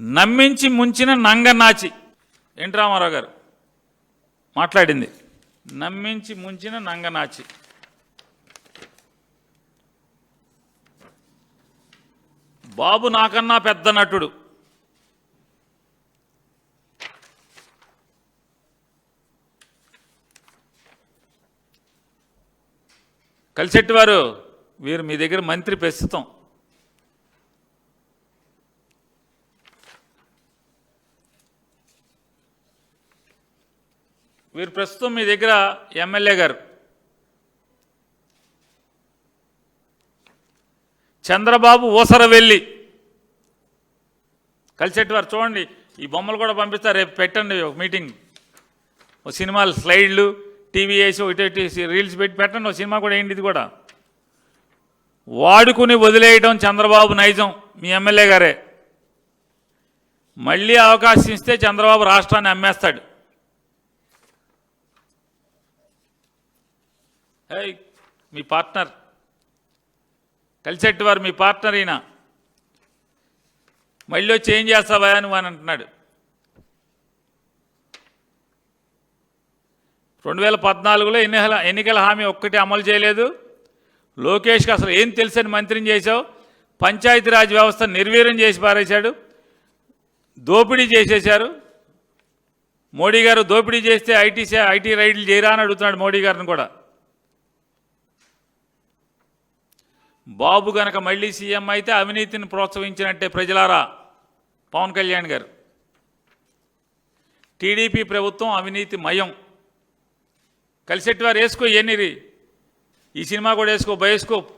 నమ్మించి ముంచిన నంగనాచి ఎన్టీ రామారావు గారు మాట్లాడింది. నమ్మించి ముంచిన నంగనాచి. బాబు నాకన్నా పెద్ద నటుడు. కలిసెట్టి వారు వీరు మీ దగ్గర మంత్రి ప్రస్తుతం. వీరు ప్రస్తుతం మీ దగ్గర ఎమ్మెల్యే గారు. చంద్రబాబు ఊసరవెల్లి. కలిసెట్టి వారు చూడండి, ఈ బొమ్మలు కూడా పంపిస్తారు, రేపు పెట్టండి ఒక మీటింగ్. ఓ సినిమాలు స్లైడ్లు టీవీ వేసి ఒకటి రీల్స్ పెట్టి పెట్టండి, ఒక సినిమా కూడా వేయండి. ఇది కూడా వాడుకుని వదిలేయడం చంద్రబాబు నైజం. మీ ఎమ్మెల్యే గారే. మళ్ళీ అవకాశం ఇస్తే చంద్రబాబు రాష్ట్రాన్ని అమ్మేస్తాడు. మీ పార్ట్నర్ కలిసెట్టి వారు, మీ పార్ట్నర్ ఈయన. మళ్ళీ వచ్చి ఏం చేస్తావా నువ్వు అని అంటున్నాడు. 2014లో ఎన్నికల హామీ ఒక్కటి అమలు చేయలేదు. లోకేష్కి అసలు ఏం తెలుసని మంత్రిని చేశావు. పంచాయతీరాజ్ వ్యవస్థ నిర్వీర్యం చేసి పారేశాడు. దోపిడీ చేసేశారు. మోడీ గారు దోపిడీ చేస్తే ఐటీ రైడ్లు చేయరా అని అడుగుతున్నాడు మోడీ గారిని కూడా. బాబు గనక మళ్ళీ సీఎం అయితే అవినీతిని ప్రోత్సహించినట్టే ప్రజలారా. పవన్ కళ్యాణ్ గారు. టీడీపీ ప్రభుత్వం అవినీతి మయం. కలిసెట్టి వారు వేసుకో, ఎన్నిరి ఈ సినిమా కూడా వేసుకో, బయోస్కోప్.